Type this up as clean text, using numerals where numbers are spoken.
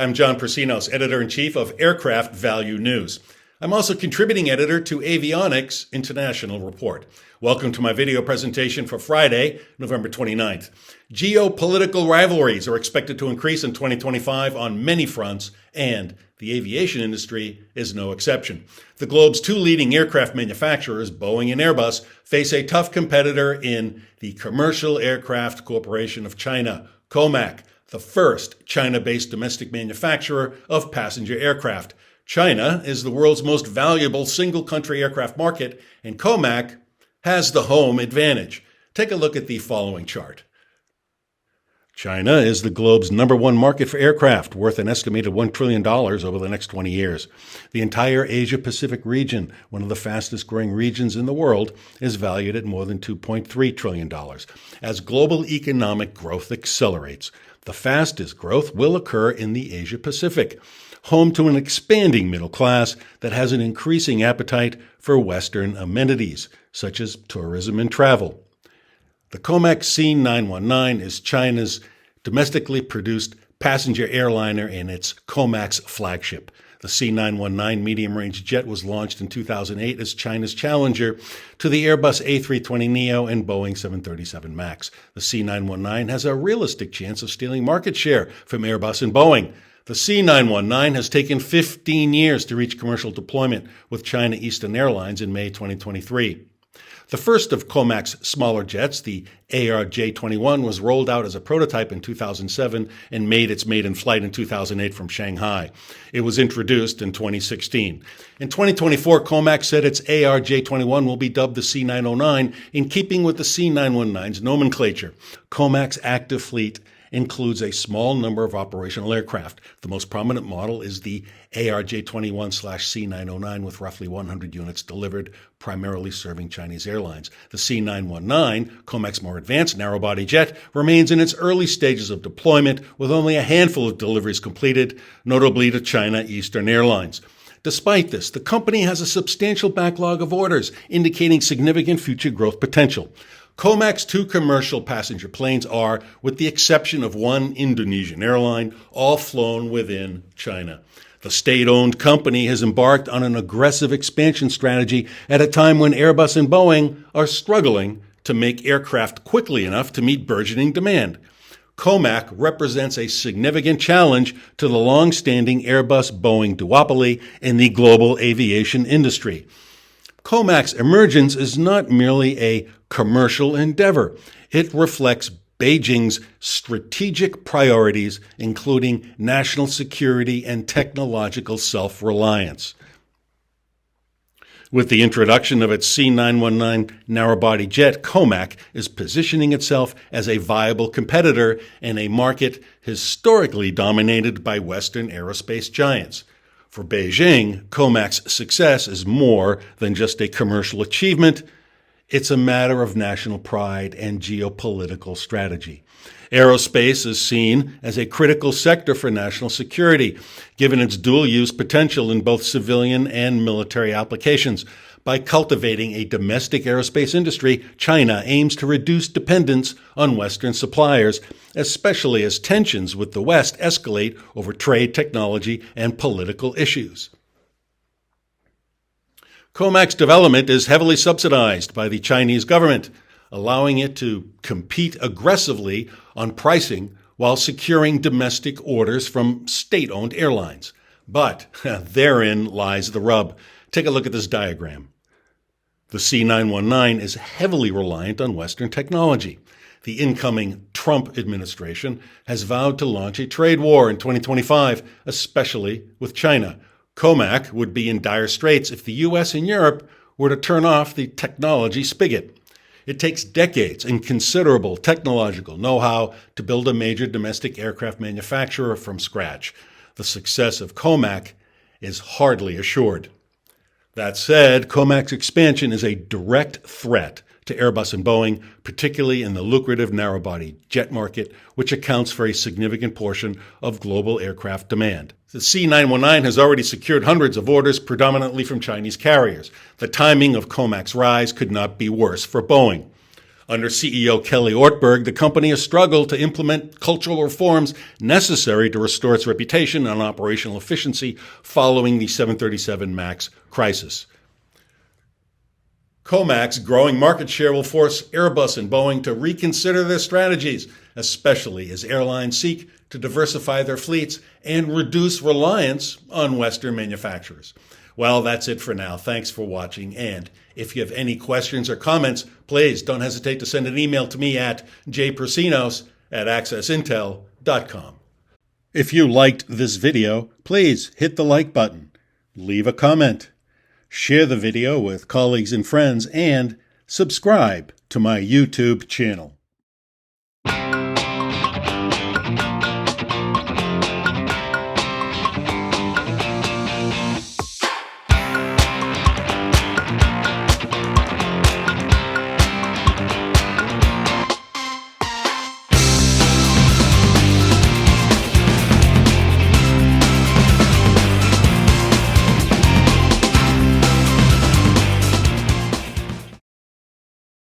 I'm John Persinos, Editor-in-Chief of Aircraft Value News. I'm also contributing editor to Avionics International Report. Welcome to my video presentation for Friday, November 29th. Geopolitical rivalries are expected to increase in 2025 on many fronts, and the aviation industry is no exception. The globe's two leading aircraft manufacturers, Boeing and Airbus, face a tough competitor in the Commercial Aircraft Corporation of China, COMAC, the first China-based domestic manufacturer of passenger aircraft. China is the world's most valuable single-country aircraft market, and COMAC has the home advantage. Take a look at the following chart. China is the globe's number one market for aircraft, worth an estimated $1 trillion over the next 20 years. The entire Asia-Pacific region, one of the fastest-growing regions in the world, is valued at more than $2.3 trillion. As global economic growth accelerates, the fastest growth will occur in the Asia-Pacific, home to an expanding middle class that has an increasing appetite for Western amenities, such as tourism and travel. The COMAC C919 is China's domestically produced passenger airliner and it's COMAC's flagship. The C919 medium-range jet was launched in 2008 as China's challenger to the Airbus A320neo and Boeing 737 MAX. The C919 has a realistic chance of stealing market share from Airbus and Boeing. The C919 has taken 15 years to reach commercial deployment with China Eastern Airlines in May 2023. The first of COMAC's smaller jets, the ARJ-21, was rolled out as a prototype in 2007 and made its maiden flight in 2008 from Shanghai. It was introduced in 2016. In 2024, COMAC said its ARJ-21 will be dubbed the C909 in keeping with the C919's nomenclature. COMAC's active fleet includes a small number of operational aircraft. The most prominent model is the ARJ-21/C909 with roughly 100 units delivered, primarily serving Chinese airlines. The C919, COMAC's more advanced narrow-body jet, remains in its early stages of deployment with only a handful of deliveries completed, notably to China Eastern Airlines. Despite this, the company has a substantial backlog of orders, indicating significant future growth potential. COMAC's two commercial passenger planes are, with the exception of one Indonesian airline, all flown within China. The state-owned company has embarked on an aggressive expansion strategy at a time when Airbus and Boeing are struggling to make aircraft quickly enough to meet burgeoning demand. COMAC represents a significant challenge to the long-standing Airbus-Boeing duopoly in the global aviation industry. COMAC's emergence is not merely a commercial endeavor. It reflects Beijing's strategic priorities, including national security and technological self-reliance. With the introduction of its C919 narrow-body jet, COMAC is positioning itself as a viable competitor in a market historically dominated by Western aerospace giants. For Beijing, COMAC's success is more than just a commercial achievement. It's a matter of national pride and geopolitical strategy. Aerospace is seen as a critical sector for national security, given its dual-use potential in both civilian and military applications. By cultivating a domestic aerospace industry, China aims to reduce dependence on Western suppliers, especially as tensions with the West escalate over trade, technology, and political issues. COMAC's development is heavily subsidized by the Chinese government, allowing it to compete aggressively on pricing while securing domestic orders from state-owned airlines. But therein lies the rub. Take a look at this diagram. The C919 is heavily reliant on Western technology. The incoming Trump administration has vowed to launch a trade war in 2025, especially with China. COMAC would be in dire straits if the U.S. and Europe were to turn off the technology spigot. It takes decades and considerable technological know-how to build a major domestic aircraft manufacturer from scratch. The success of COMAC is hardly assured. That said, COMAC's expansion is a direct threat to Airbus and Boeing, particularly in the lucrative narrow-body jet market, which accounts for a significant portion of global aircraft demand. The C919 has already secured hundreds of orders, predominantly from Chinese carriers. The timing of COMAC's rise could not be worse for Boeing. Under CEO Kelly Ortberg, the company has struggled to implement cultural reforms necessary to restore its reputation and operational efficiency following the 737 MAX crisis. COMAC's growing market share will force Airbus and Boeing to reconsider their strategies, especially as airlines seek to diversify their fleets and reduce reliance on Western manufacturers. Well, that's it for now. Thanks for watching. And if you have any questions or comments, please don't hesitate to send an email to me at jpersinos@accessintel.com. If you liked this video, please hit the like button, leave a comment, share the video with colleagues and friends, and subscribe to my YouTube channel.